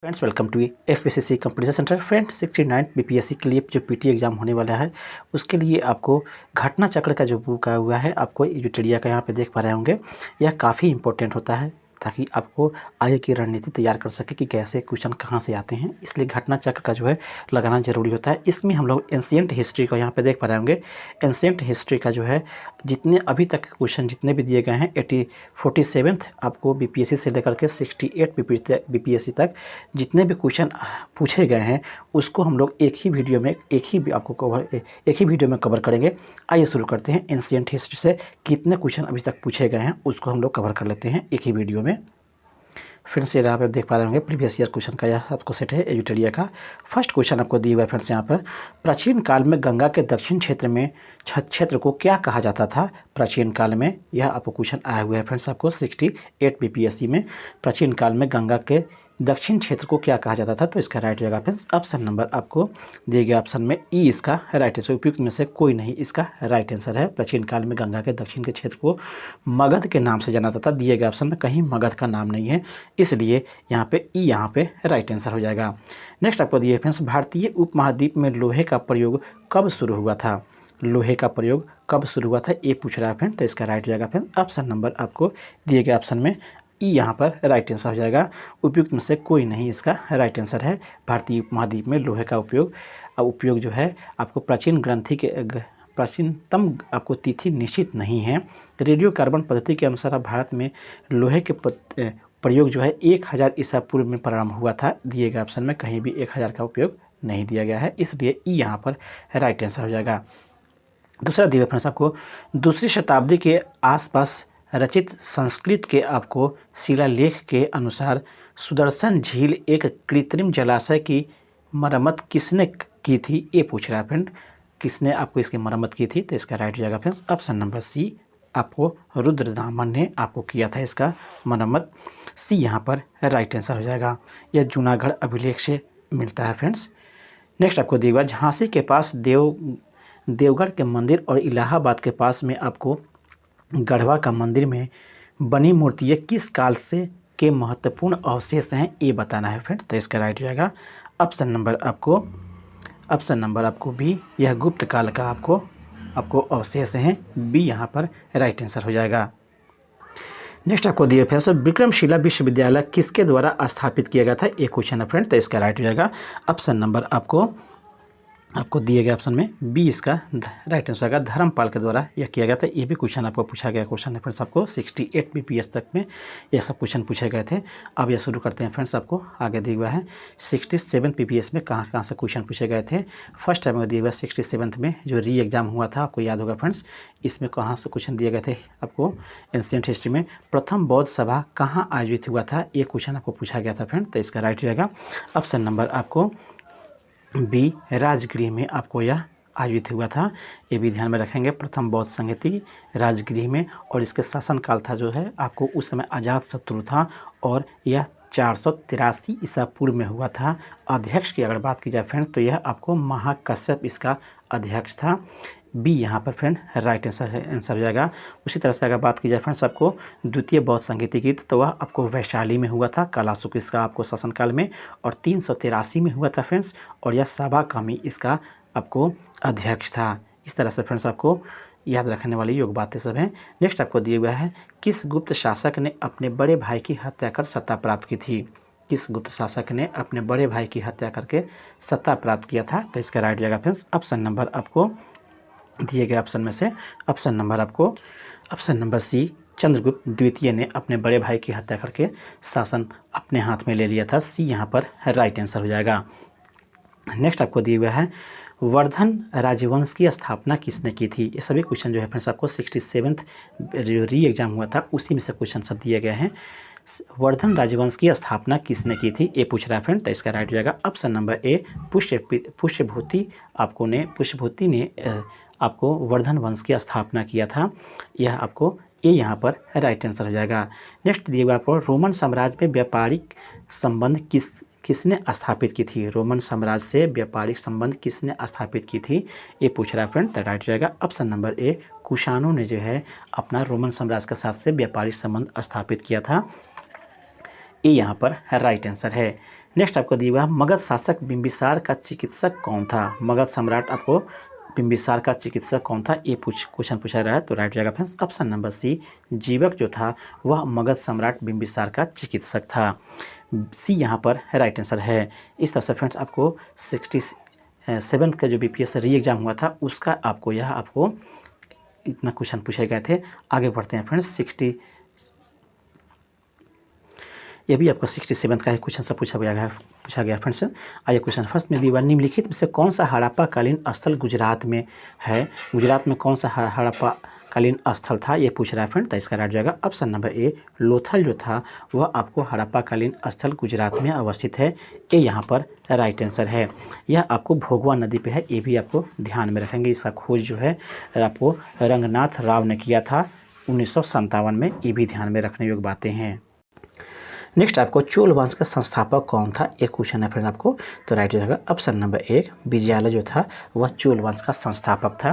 Friends welcome to FPCC competition center. Friends 69 BPSC के लिए जो पीटी एग्जाम होने वाला है उसके लिए आपको घटना चक्र का जो बुक आया हुआ है, आपको ये जो टिड़िया का यहाँ पे देख पा रहे होंगे, यह काफ़ी इंपॉर्टेंट होता है ताकि आपको आगे की रणनीति तैयार कर सके कि कैसे क्वेश्चन कहाँ से आते हैं। इसलिए घटना चक्र का जो है लगाना ज़रूरी होता है। इसमें हम लोग एंशिएंट हिस्ट्री को यहाँ पे देख पा रहे होंगे। एंशिएंट हिस्ट्री का जो है जितने अभी तक क्वेश्चन जितने भी दिए गए हैं 47th आपको बीपीएससी से लेकर के 68 बीपीएससी तक जितने भी क्वेश्चन पूछे गए हैं उसको हम लोग एक ही वीडियो में कवर करेंगे। आइए शुरू करते हैं। एंशिएंट हिस्ट्री से कितने क्वेश्चन अभी तक पूछे गए हैं उसको हम लोग कवर कर लेते हैं एक ही वीडियो में। फ्रेंड्स यहाँ पे देख पा रहे होंगे प्रीवियस ईयर क्वेश्चन का यह आपको सेट है एजुटेरिया का। फर्स्ट क्वेश्चन आपको दिया हुआ है फ्रेंड्स यहाँ पर, प्राचीन काल में गंगा के दक्षिण क्षेत्र को क्या कहा जाता था? प्राचीन काल में यह आपको क्वेश्चन आया हुआ है फ्रेंड्स आपको 68 बीपीएससी में। प्राचीन काल में गंगा के दक्षिण क्षेत्र को क्या कहा जाता था? तो इसका राइट होगा फ्रेंड्स ऑप्शन नंबर आपको दिए गए ऑप्शन में ई इसका राइट आंसर। उपयुक्त में से कोई नहीं इसका राइट आंसर है। प्राचीन काल में गंगा के दक्षिण के क्षेत्र को मगध के नाम से जाना जाता था। दिए गए ऑप्शन में कहीं मगध का नाम नहीं है, इसलिए यहाँ पे ई यहाँ पे राइट आंसर हो जाएगा। नेक्स्ट आपको दिए फ्रेंड्स, भारतीय उपमहाद्वीप में लोहे का प्रयोग कब शुरू हुआ था? लोहे का प्रयोग कब शुरू हुआ था ये पूछ रहा है फ्रेंड, तो इसका राइट हो जाएगा फ्रेंड ऑप्शन नंबर आपको दिए गए ऑप्शन में ई यहाँ पर राइट आंसर हो जाएगा। उपयुक्त में से कोई नहीं इसका राइट आंसर है। भारतीय उपमहाद्वीप में लोहे का उपयोग जो है आपको प्राचीनतम आपको तिथि निश्चित नहीं है। रेडियो कार्बन पद्धति के अनुसार भारत में लोहे के प्रयोग जो है 1000 ईसा पूर्व में प्रारंभ हुआ था। दिए गए ऑप्शन में कहीं भी 1000 का उपयोग नहीं दिया गया है, इसलिए ई यहाँ पर राइट आंसर हो जाएगा। दूसरा दिया फ्रेंड्स आपको, दूसरी शताब्दी के आसपास रचित संस्कृत के आपको शिलालेख के अनुसार सुदर्शन झील एक कृत्रिम जलाशय की मरम्मत किसने की थी? ये पूछ रहा है फ्रेंड, किसने आपको इसकी मरम्मत की थी? तो इसका राइट हो जाएगा फ्रेंड्स ऑप्शन नंबर सी आपको रुद्रदामन ने आपको किया था इसका मरम्मत। सी यहाँ पर राइट आंसर हो जाएगा। यह जूनागढ़ अभिलेख से मिलता है फ्रेंड्स। नेक्स्ट आपको दिया हुआ, झांसी के पास देवगढ़ के मंदिर और इलाहाबाद के पास में आपको गढ़वा का मंदिर में बनी मूर्तियाँ किस काल से के महत्वपूर्ण अवशेष हैं ये बताना है फ्रेंड। तो इसका राइट हो जाएगा ऑप्शन नंबर आपको बी, यह गुप्त काल का आपको अवशेष हैं। बी यहाँ पर राइट आंसर हो जाएगा। नेक्स्ट आपको दिए फिर से, विक्रमशिला विश्वविद्यालय किसके द्वारा स्थापित किया गया था? एक क्वेश्चन है फ्रेंड, तो इसका राइट हो जाएगा ऑप्शन नंबर आपको दिए गए ऑप्शन में बी इसका राइट आंसर आएगा। धर्मपाल के द्वारा यह किया गया था। ये भी क्वेश्चन आपको पूछा गया क्वेश्चन है फ्रेंड्स आपको 68 बीपीएस तक में ये सब क्वेश्चन पूछे गए थे। अब यह शुरू करते हैं फ्रेंड्स, आपको आगे दिया हुआ है 67 बीपीएस में कहाँ से क्वेश्चन पूछे गए थे। फर्स्ट टाइम दिया हुआ 67 में जो री एग्जाम हुआ था आपको याद होगा फ्रेंड्स, इसमें कहाँ से क्वेश्चन दिए गए थे आपको एंशिएंट हिस्ट्री में। प्रथम बौद्ध सभा कहाँ आयोजित हुआ था? ये क्वेश्चन आपको पूछा गया था फ्रेंड, तो इसका राइट हो जाएगा ऑप्शन नंबर आपको बी, राजगृह में आपको यह आयोजित हुआ था। ये भी ध्यान में रखेंगे। प्रथम बौद्ध संगति राजगृह में, और इसके शासनकाल था जो है आपको उस समय अजात शत्रु था और यह 483 ईसा पूर्व में हुआ था। अध्यक्ष की अगर बात की जाए फ्रेंड तो यह आपको महाकश्यप इसका अध्यक्ष था। बी यहाँ पर फ्रेंड राइट आंसर हो जाएगा। उसी तरह से अगर बात की जाए फ्रेंड्स आपको द्वितीय बौद्ध संगीति की, तो वह आपको वैशाली में हुआ था कालाशुक इसका आपको शासनकाल में, और 383 में हुआ था फ्रेंड्स, और यह साबाकामी इसका आपको अध्यक्ष था। इस तरह से फ्रेंड्स आपको याद रखने वाली योग बातें सब हैं। नेक्स्ट आपको दिया हुआ है, किस गुप्त शासक ने अपने बड़े भाई की हत्या कर सत्ता प्राप्त की थी? किस गुप्त शासक ने अपने बड़े भाई की हत्या करके सत्ता प्राप्त किया था? तो इसका राइट हो जाएगा फ्रेंड्स ऑप्शन नंबर आपको दिए गए ऑप्शन में से ऑप्शन नंबर सी, चंद्रगुप्त द्वितीय ने अपने बड़े भाई की हत्या करके शासन अपने हाथ में ले लिया था। सी यहाँ पर राइट आंसर हो जाएगा। नेक्स्ट आपको दिया हुआ है, वर्धन राजवंश की स्थापना किसने की थी? ये सभी क्वेश्चन जो है फ्रेंड्स आपको 67th री एग्जाम हुआ था उसी में से क्वेश्चन सब दिए गए हैं। वर्धन राजवंश की स्थापना किसने की थी ये पूछ रहा है फ्रेंड, तो इसका राइट हो जाएगा ऑप्शन नंबर ए, पुष्यभूति ने आपको वर्धन वंश की स्थापना किया था। यह आपको ए यहाँ पर राइट आंसर हो जाएगा। नेक्स्ट दिए हुआ आपको, रोमन साम्राज्य में व्यापारिक संबंध किसने स्थापित की थी? रोमन साम्राज्य से व्यापारिक संबंध किसने स्थापित की थी ये पूछ रहा है फ्रेंड, तो राइट हो जाएगा ऑप्शन नंबर ए, कुषाणों ने जो है अपना रोमन साम्राज्य के साथ से व्यापारिक संबंध स्थापित किया था। ये यहाँ पर राइट आंसर है। नेक्स्ट आपको दिया हुआ है मगध शासक बिंबिसार का चिकित्सक कौन था। मगध सम्राट आपको बिंबिसार का चिकित्सक कौन था, ये क्वेश्चन पूछा रहा है। तो राइट जाएगा फ्रेंड्स ऑप्शन नंबर सी, जीवक जो था वह मगध सम्राट बिंबिसार का चिकित्सक था। सी यहाँ पर राइट आंसर है। इस तरह से फ्रेंड्स आपको 67 का जो BPS री एग्ज़ाम हुआ था उसका आपको इतना क्वेश्चन पूछे गए थे। आगे बढ़ते हैं फ्रेंड्स, ये भी आपको 67 का ही क्वेश्चन से पूछा गया फ्रेंड्स। आइए क्वेश्चन फर्स्ट में दिया, निम्नलिखित में से कौन सा हड़प्पा कालीन स्थल गुजरात में है। गुजरात में कौन सा हड़प्पा कालीन स्थल था, ये पूछ रहा है फ्रेंड। तो इसका राइट जाएगा ऑप्शन नंबर ए, लोथल जो था वह आपको हड़प्पा कालीन स्थल गुजरात में अवस्थित है। ये यहाँ पर राइट आंसर है। यह आपको भोगवा नदी पे है, ये भी आपको ध्यान में रखेंगे। इसका खोज जो है आपको रंगनाथ राव ने किया था 1957 में, ये भी ध्यान में रखने योग्य बातें हैं। नेक्स्ट आपको चोल वंश का संस्थापक कौन था, एक क्वेश्चन है फ्रेंड आपको। तो राइट जाएगा ऑप्शन नंबर एक, विजयालय जो था वह चोल वंश का संस्थापक था।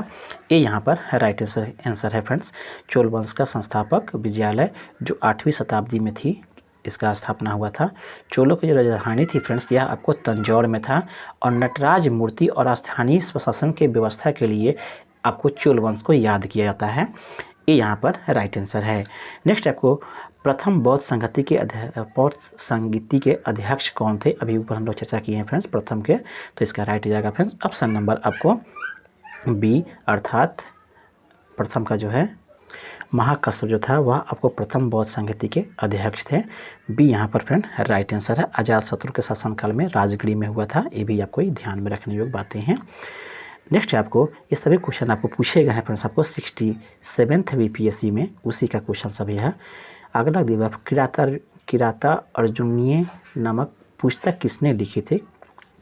ये यहाँ पर राइट आंसर है फ्रेंड्स। चोल वंश का संस्थापक विजयालय जो 8वीं शताब्दी में थी, इसका स्थापना हुआ था। चोलों की जो राजधानी थी फ्रेंड्स यह आपको तंजौर में था, और नटराज मूर्ति और स्थानीय प्रशासन के व्यवस्था के लिए आपको चोल वंश को याद किया जाता है। ये यहाँ पर राइट आंसर है। नेक्स्ट आपको प्रथम बौद्ध संगीति के अध्यक्ष कौन थे, अभी ऊपर हम लोग चर्चा किए हैं फ्रेंड्स प्रथम के। तो इसका राइट जाएगा फ्रेंड्स ऑप्शन नंबर आपको बी, अर्थात प्रथम का जो है महाकश्यप जो था वह आपको प्रथम बौद्ध संगीति के अध्यक्ष थे। बी यहाँ पर फ्रेंड राइट आंसर है। अजातशत्रु के शासनकाल में राजगीर में हुआ था, ये भी आपको ध्यान में रखने योग्य बातें हैं। नेक्स्ट आपको ये सभी क्वेश्चन आपको पूछे गए हैं फ्रेंड्स आपको 67th BPSC में, उसी का क्वेश्चन सभी है। अगला दिया किराता अर्जुनीय नामक पुस्तक किसने लिखी थी।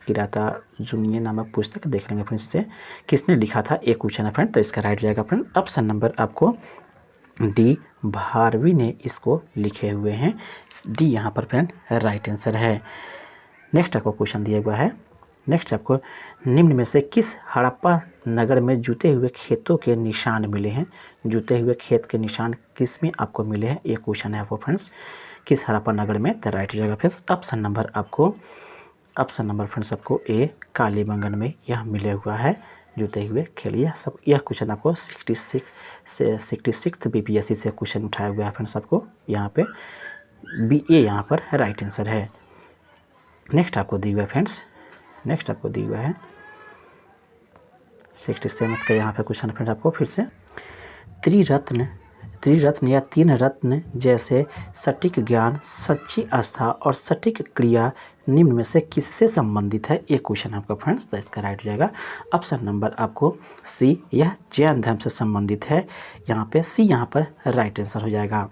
किराता अर्जुनीय नामक पुस्तक देख लेंगे फ्रेंड्स, इसे किसने लिखा था, एक क्वेश्चन है फ्रेंड। तो इसका राइट जाएगा फ्रेंड ऑप्शन नंबर आपको डी, भारवी ने इसको लिखे हुए हैं। डी यहाँ पर फ्रेंड राइट आंसर है। नेक्स्ट आपको क्वेश्चन दिया हुआ है। नेक्स्ट आपको निम्न में से किस हड़प्पा नगर में जूते हुए खेतों के निशान मिले हैं। जूते हुए खेत के निशान किस में आपको मिले हैं, ये क्वेश्चन है आपको फ्रेंड्स, किस हड़प्पा नगर में। तो राइट जगह फ्रेंड्स ऑप्शन नंबर फ्रेंड्स आपको ए, कालीबंगन में यह मिले हुआ है जूते हुए खेल। यह क्वेश्चन आपको 66 BPSC से क्वेश्चन उठाया हुआ है फ्रेंड्स आपको यहाँ पे। बी, ए यहाँ पर राइट आंसर है। नेक्स्ट आपको दी हुआ है फ्रेंड्स, नेक्स्ट आपको दी हुआ है 67 का यहाँ पे क्वेश्चन फ्रेंड आपको फिर से, त्रिरत्न या तीन रत्न जैसे सटीक ज्ञान, सच्ची आस्था और सटीक क्रिया निम्न में से किससे संबंधित है, एक क्वेश्चन आपका फ्रेंड्स। तो इसका राइट हो जाएगा ऑप्शन नंबर आपको सी, यह जैन धर्म से संबंधित है। यहाँ पे सी यहाँ पर राइट आंसर हो जाएगा।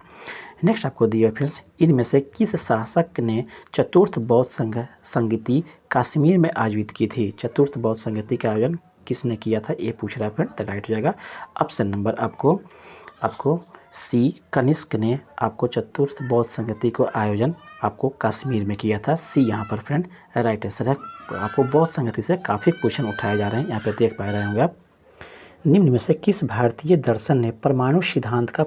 नेक्स्ट आपको दिया फ्रेंड्स, इनमें से किस शासक ने चतुर्थ बौद्ध संगीति कश्मीर में आयोजित की थी। चतुर्थ बौद्ध संगीति का आयोजन किसने किया था, ये पूछ रहा है फ्रेंड। तो राइट हो जाएगा ऑप्शन नंबर आपको सी, कनिष्क ने आपको चतुर्थ बौद्ध संगीति को आयोजन आपको कश्मीर में किया था। सी यहाँ पर फ्रेंड राइट आंसर है। आपको बौद्ध संगीति से काफ़ी क्वेश्चन उठाए जा रहे हैं, यहाँ पे देख पा रहे होंगे आप। निम्न में से किस भारतीय दर्शन ने परमाणु सिद्धांत का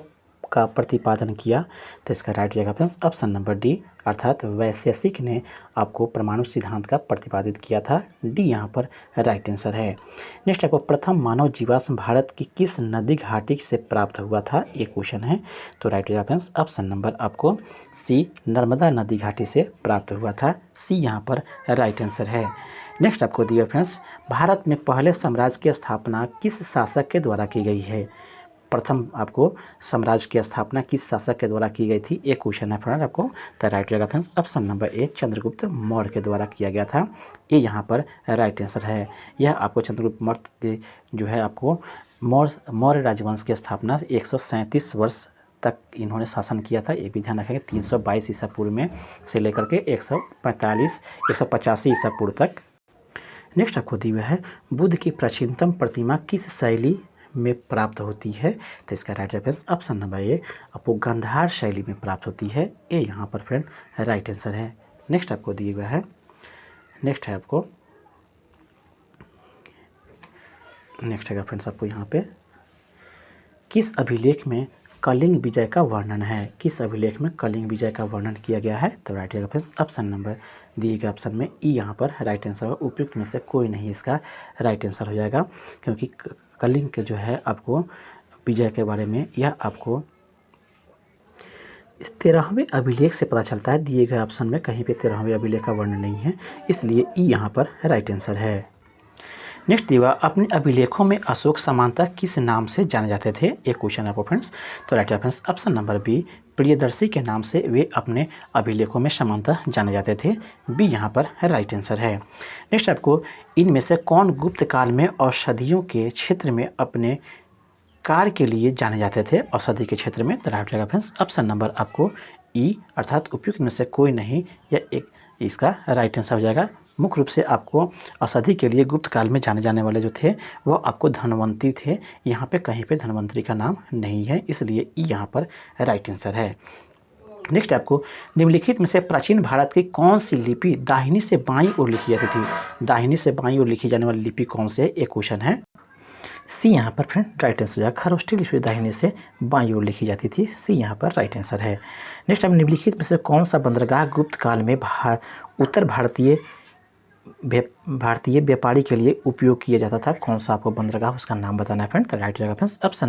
प्रतिपादन किया। तो इसका राइट जाएगा फ्रेंड्स ऑप्शन नंबर डी, अर्थात वैशेषिक ने आपको परमाणु सिद्धांत का प्रतिपादित किया था। डी यहाँ पर राइट आंसर है। नेक्स्ट आपको प्रथम मानव जीवाश्म भारत की किस नदी घाटी से प्राप्त हुआ था, ये क्वेश्चन है। तो राइट जाएगा फ्रेंड्स ऑप्शन नंबर आपको सी, नर्मदा नदी घाटी से प्राप्त हुआ था। सी यहाँ पर राइट आंसर है। नेक्स्ट आपको दिया फ्रेंड्स, भारत में पहले साम्राज्य की स्थापना किस शासक के द्वारा की गई है। प्रथम आपको साम्राज्य की स्थापना किस शासक के द्वारा की गई थी, एक क्वेश्चन है फ्रेंड आपको। तो राइट जाएगा फ्रेंड्स ऑप्शन नंबर ए, चंद्रगुप्त मौर्य के द्वारा किया गया था। ये यहाँ पर राइट आंसर है। यह आपको चंद्रगुप्त मौर्य जो है आपको मौर्य राजवंश की स्थापना 137 वर्ष तक इन्होंने शासन किया था, ये भी ध्यान रखेंगे। 322 ईसा पूर्व में से लेकर के 185 ईसा पूर्व तक। नेक्स्ट आपको दी हुआ है, बुद्ध की प्राचीनतम प्रतिमा किस शैली में प्राप्त होती है। तो इसका राइट रेफरेंस ऑप्शन नंबर ए, आपको गांधार शैली में प्राप्त होती है। ये यहाँ पर फ्रेंड राइट आंसर है। नेक्स्ट आपको दिया हुआ है, नेक्स्ट है आपको नेक्स्ट है फ्रेंड्स आपको यहाँ पे, किस अभिलेख में कलिंग विजय का वर्णन है? किस अभिलेख में कलिंग विजय का वर्णन किया गया है? तो राइट आएगा फ्रेंड्स ऑप्शन नंबर दिए गए ऑप्शन में ई यहाँ पर राइट आंसर होगा। उपयुक्त में से कोई नहीं इसका राइट आंसर हो जाएगा, क्योंकि कलिंग के जो है आपको विजय के बारे में यह आपको 13वें अभिलेख से पता चलता है। दिए गए ऑप्शन में कहीं पे 13वें अभिलेख का वर्णन नहीं है, इसलिए ई यहाँ पर राइट आंसर है। नेक्स्ट दिया अपने अभिलेखों में अशोक सामंतः किस नाम से जाने जाते थे? एक क्वेश्चन आपको फ्रेंड्स। तो right friends option number B Priyadarshi के नाम से वे अपने अभिलेखों में सामंतः जाने जाते थे। बी यहाँ पर राइट आंसर है। नेक्स्ट आपको इनमें से कौन गुप्त काल में औषधियों के क्षेत्र में अपने कार्य के लिए जाने जाते थे? औषधि के क्षेत्र में। तो राइट जाएगा फ्रेंड्स ऑप्शन नंबर आपको ई अर्थात उपयुक्त में से कोई नहीं, या एक इसका राइट आंसर हो जाएगा। मुख्य रूप से आपको औषधि के लिए गुप्त काल में जाने जाने वाले जो थे वो आपको धनवंतरी थे। यहाँ पे कहीं पे धनवंतरी का नाम नहीं है, इसलिए ई यहाँ पर राइट आंसर है। नेक्स्ट आपको निम्नलिखित में से प्राचीन भारत की कौन सी लिपि दाहिनी से बाईं ओर लिखी जाती थी? दाहिनी से बाईं ओर लिखी जाने वाली लिपि कौन से? एक क्वेश्चन है। सी यहाँ पर फ्रेंड राइट आंसर हो जाएगा। खरोष्ठी लिपि दाहिने से बाईं ओर लिखी जाती थी। सी यहाँ पर राइट आंसर है। नेक्स्ट अब निम्नलिखित में से कौन सा बंदरगाह गुप्त काल में उत्तर भारतीय व्यापारी के लिए उपयोग किया जाता था? कौन सा आपको बंदरगाह उसका नाम बताना है फ्रेंड? तो राइट जाएगा फ्रेंड्स ऑप्शन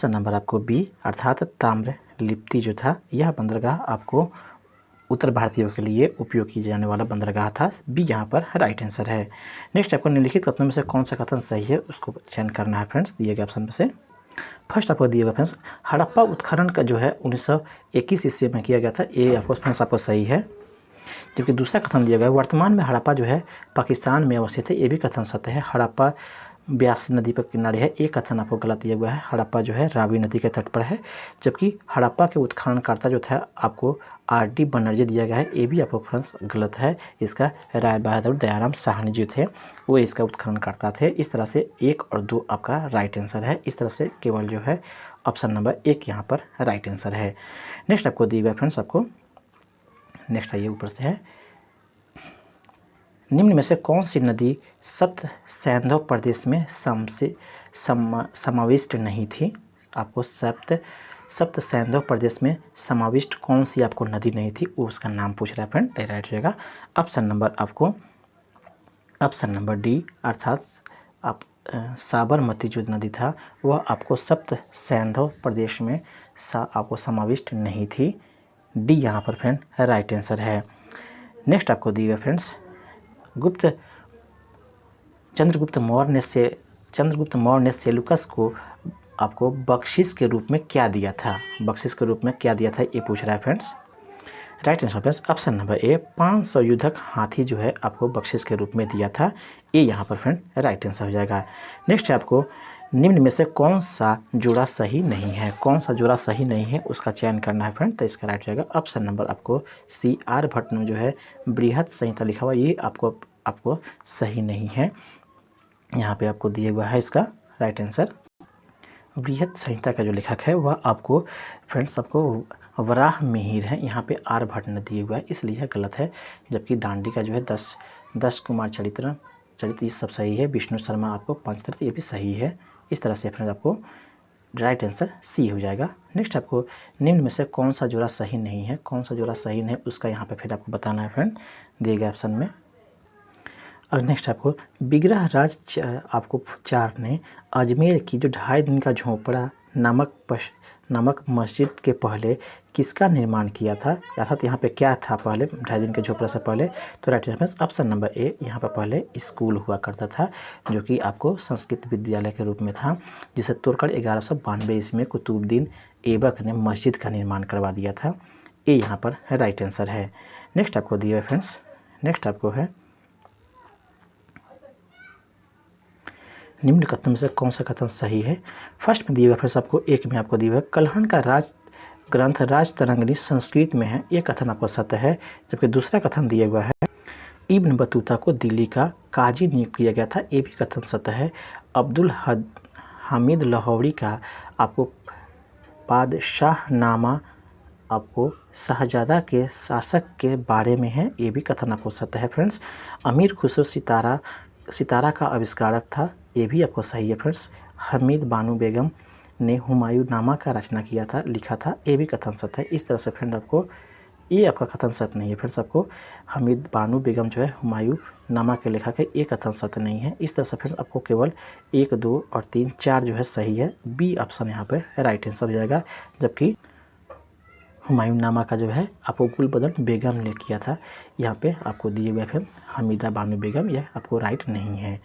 नंबर आपको बी अर्थात ताम्रलिप्ति जो था यह बंदरगाह आपको उत्तर भारतीयों के लिए उपयोग किया जाने वाला बंदरगाह था। बी यहाँ पर राइट आंसर है। नेक्स्ट आपको निम्नलिखित कथनों में से कौन सा कथन सही है उसको चयन करना है फ्रेंड्स दिए गए ऑप्शन में से। फर्स्ट आपको दिए गए फ्रेंड्स हड़प्पा उत्खनन का जो है 1921 ईस्वी में किया गया था। ये आपको फ्रेंड्स आपको सही है। जबकि दूसरा कथन दिया गया है वर्तमान में हड़प्पा जो है पाकिस्तान में अवस्थित है। ये भी कथन सत्य है। हड़प्पा ब्यास नदी पर किनारे है। एक कथन आपको गलत दिया गया है। हड़प्पा जो है रावी नदी के तट पर है। जबकि हड़प्पा के उत्खननकर्ता जो था आपको आर.डी. बनर्जी दिया गया है। ये भी आपको फ्रेंड्स गलत है। इसका राय बहादुर दयाराम साहनी जो थे वो इसका उत्खननकर्ता थे। इस तरह से 1 और 2 आपका राइट आंसर है। इस तरह से केवल जो है ऑप्शन नंबर 1 यहाँ पर राइट आंसर है। नेक्स्ट आपको दिया गया फ्रेंड्स आपको नेक्स्ट आइए ऊपर से है निम्न में से कौन सी नदी सप्त सैंधव प्रदेश में समाविष्ट नहीं थी? आपको सप्त सैंधव प्रदेश में समाविष्ट कौन सी आपको नदी नहीं थी वो उसका नाम पूछ रहा है फ्रेंड। तो राइट रहेगा ऑप्शन नंबर डी अर्थात आप साबरमती जो नदी था वह आपको सप्त सैंधव प्रदेश में आपको समाविष्ट नहीं थी। डी यहाँ पर फ्रेंड राइट आंसर है। नेक्स्ट आपको दिए फ्रेंड्स चंद्रगुप्त मौर्य ने सेलुकस को आपको बख्शिश के रूप में क्या दिया था? बख्शिश के रूप में क्या दिया था ये पूछ रहा है friends. Right answer friends option number ए 500 युद्धक हाथी जो है आपको बख्शिश के रूप में दिया था। ये यहाँ पर फ्रेंड राइट आंसर हो जाएगा। नेक्स्ट आपको निम्न में से कौन सा जोड़ा सही नहीं है? कौन सा जोड़ा सही नहीं है उसका चयन करना है फ्रेंड। तो इसका राइट जाएगा ऑप्शन नंबर आपको सी आर्यभट्ट में जो है बृहत संहिता लिखा हुआ ये आपको सही नहीं है। यहाँ पे आपको दिया हुआ है इसका राइट आंसर। बृहत संहिता का जो लेखक है वह आपको फ्रेंड्स आपको वराह मिहिर है। यहाँ पे आर्यभट्ट ने दिया हुआ है इसलिए यह गलत है। जबकि दांडी का जो है 10 कुमार चरित्र ये सब सही है। विष्णु शर्मा आपको पंचतंत्र ये भी सही है। इस तरह से फ्रेंड आपको राइट आंसर सी हो जाएगा। नेक्स्ट आपको निम्न में से कौन सा जोड़ा सही नहीं है? कौन सा जोड़ा सही नहीं उसका यहाँ पे फिर आपको बताना है फ्रेंड दिए गए ऑप्शन में। और नेक्स्ट आपको विग्रह राज आपको 4 ने अजमेर की जो 2.5 दिन का झोपड़ा नामक मस्जिद के पहले किसका निर्माण किया था? अर्थात यहाँ पे क्या था पहले 2.5 दिन के झोपड़ा से पहले? तो राइट आंसर ऑप्शन नंबर ए यहाँ पर पहले स्कूल हुआ करता था जो कि आपको संस्कृत विद्यालय के रूप में था, जिसे तोड़कर 1192 ईस्वी में कुतुबुद्दीन ऐबक ने मस्जिद का निर्माण करवा दिया था। ये यहाँ पर राइट आंसर है। नेक्स्ट आपको दिया है फ्रेंड्स। नेक्स्ट आपको है निम्न कथन में से कौन सा कथन सही है? फर्स्ट में दिया हुआ फ्रेंड्स आपको एक में आपको दिया हुआ कल्हण का ग्रंथ राजतरंगिणी संस्कृत में है। ये कथन आपको सत्य है। जबकि दूसरा कथन दिया हुआ है इब्न बतूता को दिल्ली का काजी नियुक्त किया गया था। ये भी कथन सत्य है। अब्दुल हामिद लाहौरी का आपको बादशाहनामा आपको शाहजादा के शासक के बारे में है। ये भी कथन आपको सत्य है फ्रेंड्स। अमीर खुसरो सितारा का आविष्कारक था। ये भी आपको सही है फ्रेंड्स। हमीद बानो बेगम ने हुमायूंनामा का रचना किया था, लिखा था, ये भी कथन सत्य है। इस तरह से फ्रेंड आपको ये आपका कथन सत्य नहीं है। फ्रेंड्स आपको हमीद बानो बेगम जो है हुमायूंनामा के लेखक है, ये कथन सत्य नहीं है। इस तरह से फ्रेंड आपको केवल 1, 2 और 3, 4 जो है सही है। बी ऑप्शन यहाँ पे राइट आंसर हो जाएगा। जबकि हुमायूंनामा का जो है आपको गुलबदन बेगम ने किया था। यहाँ पे आपको दिए हुए फ्रेंड हमीदा बानो बेगम, यह आपको राइट नहीं है।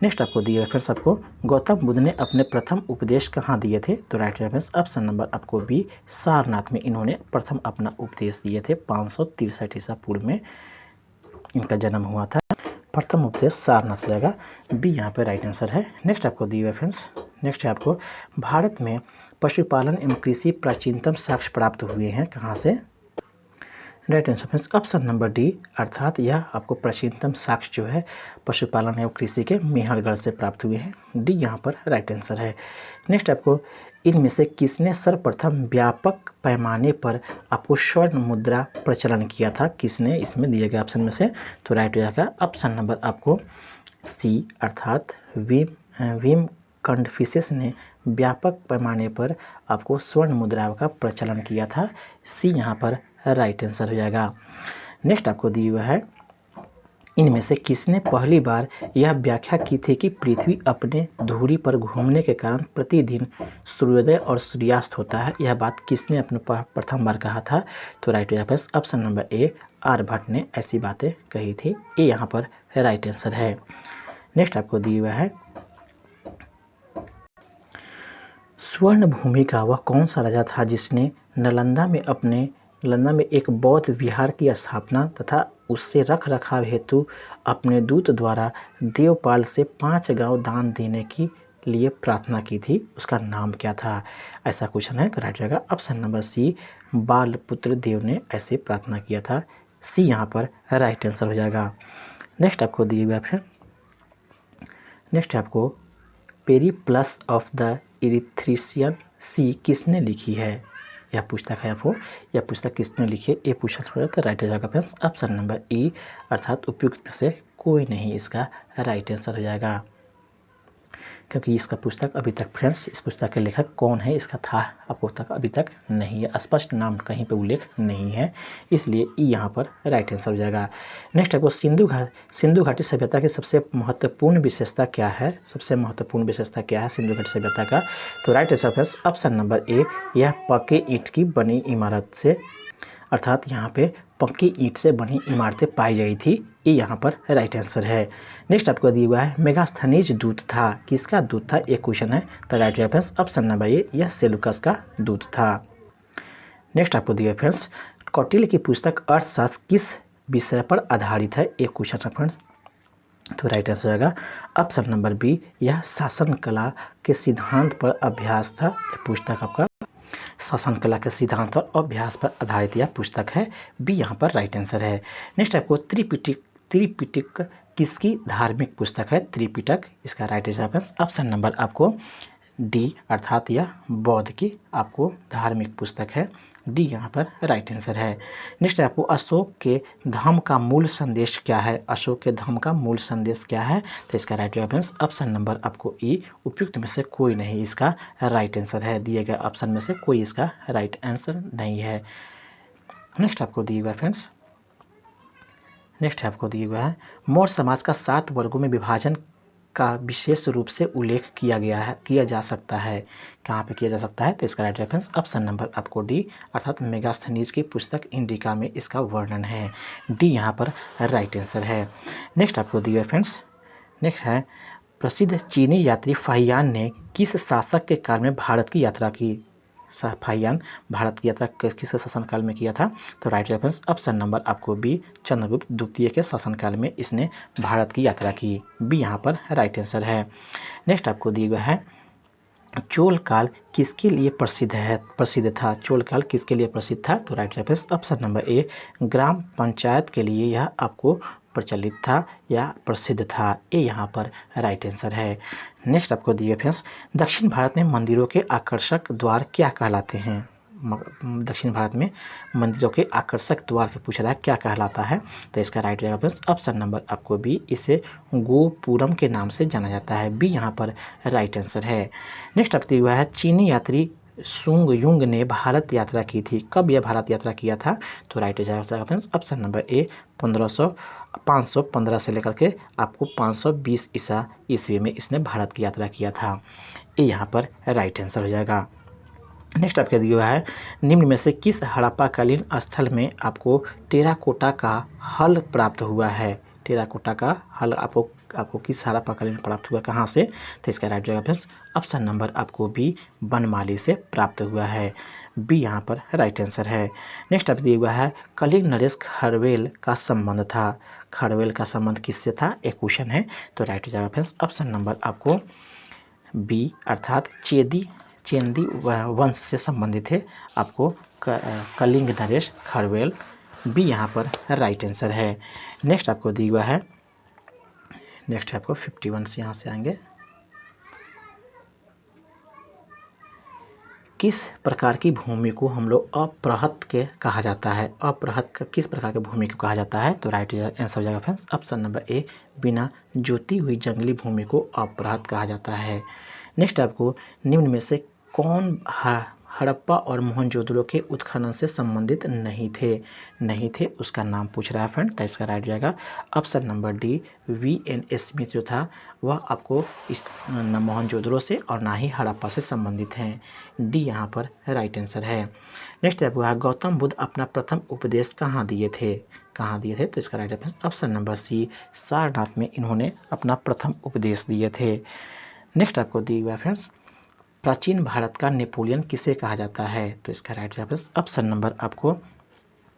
नेक्स्ट आपको दिए हुए फ्रेंड्स आपको गौतम बुद्ध ने अपने प्रथम उपदेश कहाँ दिए थे? तो राइट रेफरेंस ऑप्शन नंबर आपको बी सारनाथ में इन्होंने प्रथम अपना उपदेश दिए थे। 563 ईसा पूर्व में इनका जन्म हुआ था। प्रथम उपदेश सारनाथ हो जाएगा, बी यहाँ पे राइट आंसर है। नेक्स्ट आपको दिए हुए फ्रेंड्स, नेक्स्ट है आपको भारत में पशुपालन एवं कृषि प्राचीनतम साक्ष्य प्राप्त हुए हैं कहाँ से? Right answer friends option number D, अर्थात यह आपको प्राचीनतम साक्ष्य जो है पशुपालन एवं कृषि के मेहरगढ़ से प्राप्त हुए हैं। डी यहाँ पर राइट आंसर है। नेक्स्ट आपको इनमें से किसने सर्वप्रथम व्यापक पैमाने पर आपको स्वर्ण मुद्रा प्रचलन किया था? किसने? इसमें दिए गए ऑप्शन में से तो राइट हो जाएगा ऑप्शन नंबर आपको सी, अर्थात विम कन्फ्यूशियस ने व्यापक पैमाने पर आपको स्वर्ण मुद्रा का प्रचलन किया था। सी यहाँ पर राइट आंसर हो जाएगा। नेक्स्ट आपको दिया हुआ है इनमें से किसने पहली बार यह व्याख्या की थी कि पृथ्वी अपने धुरी पर घूमने के कारण प्रतिदिन सूर्योदय और सूर्यास्त होता है? यह बात किसने अपने प्रथम बार कहा था? तो राइट यहाँ पर ऑप्शन नंबर ए, आर्यभट्ट ने ऐसी बातें कही थी। ए यहाँ पर राइट आंसर है। नेक्स्ट आपको दिया हुआ है स्वर्ण भूमि का वह कौन सा राजा था जिसने नालंदा में एक बौद्ध विहार की स्थापना तथा उससे रख रखाव हेतु अपने दूत द्वारा देवपाल से 5 गांव दान देने के लिए प्रार्थना की थी? उसका नाम क्या था? ऐसा क्वेश्चन है तो राइट जाएगा ऑप्शन नंबर सी, बालपुत्र देव ने ऐसे प्रार्थना किया था। सी यहाँ पर राइट आंसर हो जाएगा। नेक्स्ट आपको दिए हुए फिर नेक्स्ट आपको पेरीप्लस ऑफ द इरिथ्रियन सी किसने लिखी है? यह पुस्तक है आपको, यह पुस्तक किसने लिखी है ये पूछा थोड़ा तो राइट हो जाएगा फ्रेंड्स ऑप्शन नंबर ई, अर्थात उपयुक्त से कोई नहीं इसका राइट आंसर हो जाएगा। क्योंकि इसका पुस्तक अभी तक फ्रेंड्स इस पुस्तक के लेखक कौन है इसका था आपको तक अभी तक नहीं है, स्पष्ट नाम कहीं पे उल्लेख नहीं है, इसलिए ई यहाँ पर राइट आंसर हो जाएगा। नेक्स्ट आपको सिंधु घाटी सभ्यता की सबसे महत्वपूर्ण विशेषता क्या है? सबसे महत्वपूर्ण विशेषता क्या है सिंधु घाटी सभ्यता का? तो right answer friends option number ए, यह पक्के ईंट की बनी इमारत से, अर्थात यहाँ पे पक्की ईंट से बनी इमारतें पाई गई थी। ये यहाँ पर राइट आंसर है। नेक्स्ट आपको दिया हुआ है मेगास्थनीज दूत था, किसका दूत था ये क्वेश्चन है तो राइट रेफरेंस ऑप्शन नंबर ए, यह सेलुकस का दूत था। नेक्स्ट आपको दिया फ्रेंड्स कौटिल्य की पुस्तक अर्थशास्त्र किस विषय पर आधारित है? एक क्वेश्चन है फ्रेंड्स तो राइट आंसर आएगा ऑप्शन नंबर बी, यह शासन कला के सिद्धांत पर अभ्यास था। यह पुस्तक आपका शासन कला के सिद्धांत और अभ्यास पर आधारित यह पुस्तक है। बी यहाँ पर राइट आंसर है। नेक्स्ट आपको त्रिपिटक किसकी धार्मिक पुस्तक है? त्रिपिटक, इसका राइट आंसर ऑप्शन नंबर आपको डी, अर्थात यह बौद्ध की आपको धार्मिक पुस्तक है। डी यहाँ पर राइट आंसर है। नेक्स्ट आपको अशोक के धम्म का मूल संदेश क्या है? अशोक के धम्म का मूल संदेश क्या है? तो इसका राइट आंसर ऑप्शन नंबर आपको ई, उपयुक्त में से कोई नहीं इसका राइट आंसर है। दिए गए ऑप्शन में से कोई इसका राइट आंसर नहीं है। नेक्स्ट आपको दिए हुआ फ्रेंड्स नेक्स्ट आपको दिए हुआ है मौर्य समाज का 7 वर्गों में विभाजन का विशेष रूप से उल्लेख किया जा सकता है। कहाँ पे किया जा सकता है? तो इसका राइट रेफरेंस ऑप्शन नंबर आपको डी, अर्थात मेगास्थनीज की पुस्तक इंडिका में इसका वर्णन है। डी यहाँ पर राइट आंसर है। नेक्स्ट आपको दिए फ्रेंड्स नेक्स्ट है प्रसिद्ध चीनी यात्री फाहियान ने किस शासक के काल में भारत की यात्रा की? फाहियान भारत की यात्रा किस शासनकाल में किया था? तो राइट रेफरेंस ऑप्शन नंबर आपको बी, चंद्रगुप्त द्वितीय के शासनकाल में इसने भारत की यात्रा की। बी यहाँ पर राइट आंसर है। नेक्स्ट आपको दिया गया है चोल काल किसके लिए प्रसिद्ध था? चोल काल किसके लिए प्रसिद्ध था? तो right reference option number A, ग्राम पंचायत के लिए यह आपको प्रचलित था या प्रसिद्ध था। ये यहाँ पर राइट आंसर है। नेक्स्ट आपको दिए फ्रेंड्स दक्षिण भारत में मंदिरों के आकर्षक द्वार क्या कहलाते हैं? दक्षिण भारत में मंदिरों के आकर्षक द्वार के पूछ रहा है क्या कहलाता है, तो इसका राइट जवाब ऑप्शन नंबर आपको बी, इसे गोपुरम के नाम से जाना जाता है। बी यहाँ पर राइट आंसर है। नेक्स्ट आपके हुआ है चीनी यात्री सुंग युंग ने भारत यात्रा की थी। कब यह भारत यात्रा किया था, तो राइट जवाब ऑप्शन नंबर ए 515 से लेकर के आपको 520 ईस्वी में इसने भारत की यात्रा किया था। ये यहाँ पर राइट आंसर हो जाएगा। नेक्स्ट आपके दिया हुआ है निम्न में से किस हड़प्पाकालीन स्थल में आपको टेराकोटा का हल प्राप्त हुआ है। टेराकोटा का हल आपको किस हड़प्पाकालीन प्राप्त हुआ, कहाँ से, तो इसका राइट जवाब है ऑप्शन नंबर आपको बी बनमाली से प्राप्त हुआ है। बी यहाँ पर राइट आंसर है। नेक्स्ट आप दिया हुआ है कलिंग नरेश खरवेल का संबंध था। खरवेल का संबंध किससे था, एक क्वेश्चन है, तो राइट जवाब है ऑप्शन नंबर आपको बी अर्थात चेंदी वंश से संबंधित है आपको कलिंग नरेश खरवेल। बी यहाँ पर राइट आंसर है। नेक्स्ट आपको दिया हुआ है, नेक्स्ट आपको 51 से यहाँ से आएंगे, किस प्रकार की भूमि को हम लोग अपृहत के कहा जाता है। अपृहत का किस प्रकार की भूमि को कहा जाता है, तो राइट आंसर हो जाएगा फ्रेंड्स ऑप्शन नंबर ए बिना जोती हुई जंगली भूमि को अपृहत कहा जाता है। नेक्स्ट आपको निम्न में से कौन हड़प्पा और मोहनजोदड़ो के उत्खनन से संबंधित नहीं थे उसका नाम पूछ रहा है फ्रेंड, तो इसका राइट जाएगा option number D VN. Smith जो था वह आपको इस न मोहनजोदड़ो से और ना ही हड़प्पा से संबंधित हैं। डी यहाँ पर राइट आंसर है। नेक्स्ट आपको है गौतम बुद्ध अपना प्रथम उपदेश कहाँ दिए थे, तो इसका right answer option number C Sarnath में इन्होंने अपना प्रथम उपदेश दिए थे। नेक्स्ट आपको दिया हुआ फ्रेंड्स प्राचीन भारत का नेपोलियन किसे कहा जाता है, तो इसका राइट जवाब ऑप्शन नंबर आपको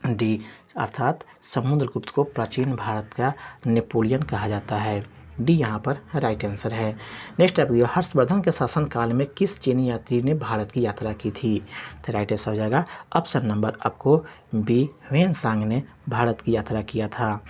डी अर्थात समुद्रगुप्त को प्राचीन भारत का नेपोलियन कहा जाता है। डी यहाँ पर राइट आंसर है। नेक्स्ट आपको हर्षवर्धन के शासनकाल में किस चीनी यात्री ने भारत की यात्रा की थी, तो राइट आंसर हो जाएगा ऑप्शन नंबर आपको बी ह्वेनसांग ने भारत की यात्रा किया था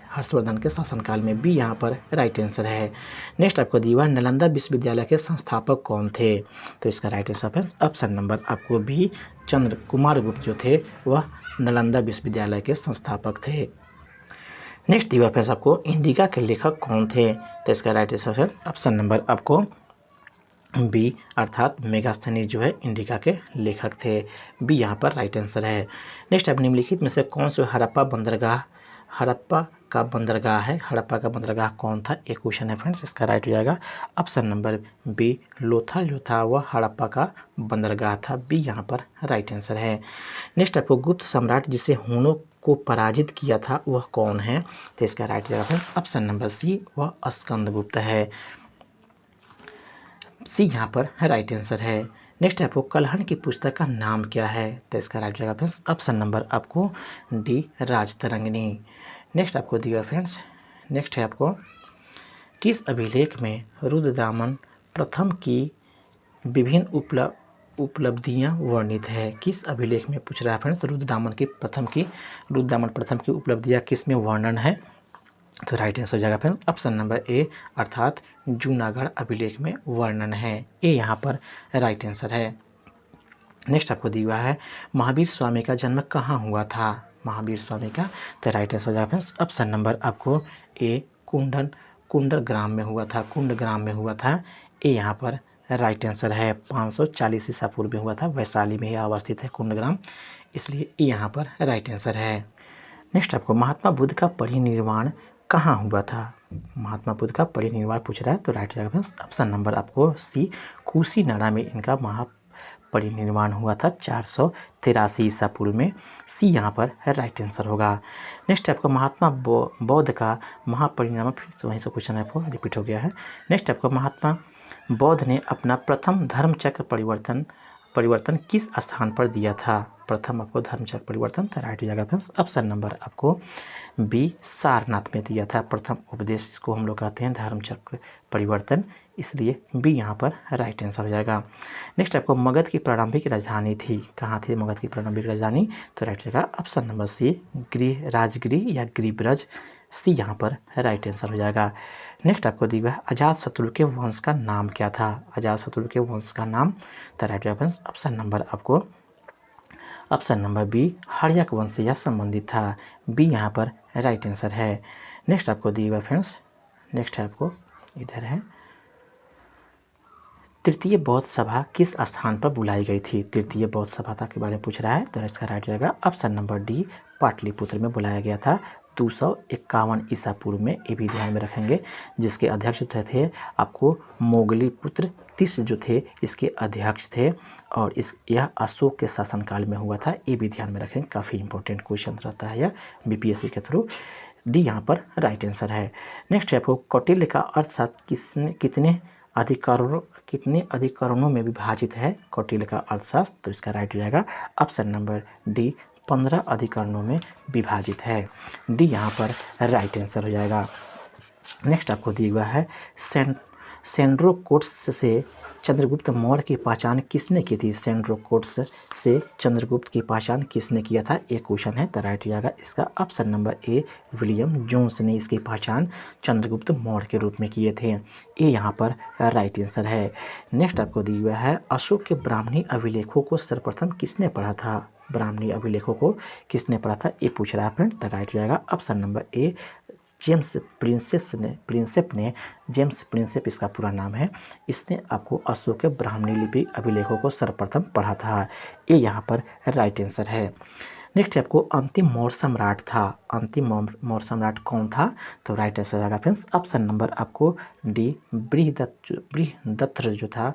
हर्षवर्धन के शासनकाल में। बी यहाँ पर राइट आंसर है। नेक्स्ट आपको दिया नालंदा विश्वविद्यालय के संस्थापक कौन थे, तो इसका राइट आंसर ऑप्शन नंबर आपको बी चंद्र कुमार गुप्त जो थे वह नालंदा विश्वविद्यालय के संस्थापक थे। नेक्स्ट दिया फिर आपको इंडिका के लेखक कौन थे, तो इसका राइट आंसर ऑप्शन नंबर आपको बी अर्थात मेगास्थनीज जो है इंडिका के लेखक थे। बी यहाँ पर राइट आंसर है। नेक्स्ट अब निम्नलिखित में से कौन सा हड़प्पा का बंदरगाह कौन था, एक क्वेश्चन है फ्रेंड्स, इसका राइट हो जाएगा ऑप्शन नंबर बी लोथल जो था वह हड़प्पा का बंदरगाह था। बी यहाँ पर राइट आंसर है। नेक्स्ट आपको गुप्त सम्राट जिसे हुनों को पराजित किया था वह कौन है, तो इसका राइट हो जाएगा फ्रेंड्स ऑप्शन नंबर सी वह स्कंदगुप्त है। सी यहाँ पर राइट आंसर है। नेक्स्ट आपको कल्हण की पुस्तक का नाम क्या है, तो इसका राइट जाएगा फ्रेंड्स ऑप्शन नंबर आपको डी राजतरंगिणी। नेक्स्ट आपको दिया फ्रेंड्स, नेक्स्ट है आपको किस अभिलेख में रुद्रदामन प्रथम की विभिन्न उपलब्धियां वर्णित है। किस अभिलेख में पूछ रहा है फ्रेंड्स रुद्रदामन प्रथम की उपलब्धियां किस में वर्णन है, तो राइट आंसर हो जाएगा फ्रेंड्स ऑप्शन नंबर ए अर्थात जूनागढ़ अभिलेख में वर्णन है। ए यहाँ पर राइट आंसर है। नेक्स्ट आपको दिया हुआ है महावीर स्वामी का जन्म कहाँ हुआ था, तो राइट आंसर हो जाएगा फ्रेंड्स ऑप्शन नंबर आपको ए कुंडग्राम में हुआ था। ए यहाँ पर राइट आंसर है। 540 ईसा पूर्व में हुआ था, वैशाली में यह अवस्थित है कुंडग्राम, इसलिए ए यहाँ पर राइट आंसर है। नेक्स्ट आपको महात्मा बुद्ध का परिनिर्वाण कहाँ हुआ था, पूछ रहा है, तो राइट जाएगा ऑप्शन नंबर आपको सी कुशीनगरा में इनका महापरिनिर्वाण हुआ था 483 ईसा पूर्व में। सी यहाँ पर राइट आंसर होगा। नेक्स्ट आपको महात्मा बौद्ध का महापरिनिर्वाण, फिर से वहीं से क्वेश्चन आपको रिपीट हो गया है। नेक्स्ट आपको महात्मा बौद्ध ने अपना प्रथम धर्मचक्र परिवर्तन किस स्थान पर दिया था, आपको धर्मचक्र परिवर्तन, तो राइट हो जाएगा फ्रेंड्स ऑप्शन नंबर आपको बी सारनाथ में दिया था। प्रथम उपदेश इसको हम लोग कहते हैं धर्मचक्र परिवर्तन, इसलिए बी यहाँ पर राइट आंसर हो जाएगा। नेक्स्ट आपको मगध की प्रारंभिक राजधानी थी, कहाँ थी मगध की प्रारंभिक राजधानी, तो राइट हो जाएगा ऑप्शन नंबर सी राजगिरी या गिरिब्रज सी यहाँ पर राइट आंसर हो जाएगा। नेक्स्ट आपको दिया है अजातशत्रु के वंश का नाम क्या था। अजातशत्रु के वंश का नाम तो right option number B Haryanka वंश से यह संबंधित था। बी यहाँ पर राइट आंसर है। नेक्स्ट आपको दिया हुआ फ्रेंड्स, नेक्स्ट है आपको इधर है तृतीय बौद्ध सभा किस स्थान पर बुलाई गई थी। तृतीय बौद्ध सभा के बारे में पूछ रहा है तो इसका राइट जाएगा ऑप्शन नंबर डी पाटलिपुत्र में बुलाया गया था 251 ईसा पूर्व में। ये भी ध्यान में रखेंगे। जिसके अध्यक्ष थे आपको मोगली पुत्र तीस जो थे इसके अध्यक्ष थे और यह अशोक के शासनकाल में हुआ था। ये भी ध्यान में रखेंगे, काफ़ी इंपॉर्टेंट क्वेश्चन रहता है यह बीपीएससी के थ्रू। डी यहाँ पर राइट आंसर है। नेक्स्ट है आपको कौटिल्य का अर्थशास्त्र कितने अधिकरणों में विभाजित है। कौटिल्य का अर्थशास्त्र तो इसका राइट हो जाएगा ऑप्शन नंबर डी 15 अधिकरणों में विभाजित है। डी यहाँ पर राइट आंसर हो जाएगा। नेक्स्ट आपको दिया हुआ है सेंड्रोकोट्स से चंद्रगुप्त मौर्य की पहचान किसने की थी। सेंड्रोकोट्स से चंद्रगुप्त की पहचान किसने किया था, एक क्वेश्चन है तो राइट हो जाएगा इसका option number A William Jones ने इसकी पहचान चंद्रगुप्त मौर्य के रूप में किए थे। ये यहाँ पर राइट आंसर है। नेक्स्ट आपको दिया हुआ है अशोक के ब्राह्मणी अभिलेखों को सर्वप्रथम किसने पढ़ा था। ब्राह्मणी अभिलेखों को किसने पढ़ा था ये पूछ रहा है फ्रेंड तो राइट हो जाएगा ऑप्शन नंबर ए जेम्स प्रिंसेप इसका पूरा नाम है। इसने आपको अशोक के ब्राह्मणी लिपि अभिलेखों को सर्वप्रथम पढ़ा था। ये यहाँ पर राइट आंसर है। नेक्स्ट आपको अंतिम मौर्य सम्राट था। अंतिम मौर्य सम्राट कौन था तो राइट आंसर आएगा फ्रेंड्स ऑप्शन नंबर आपको डी बृहदत्त जो था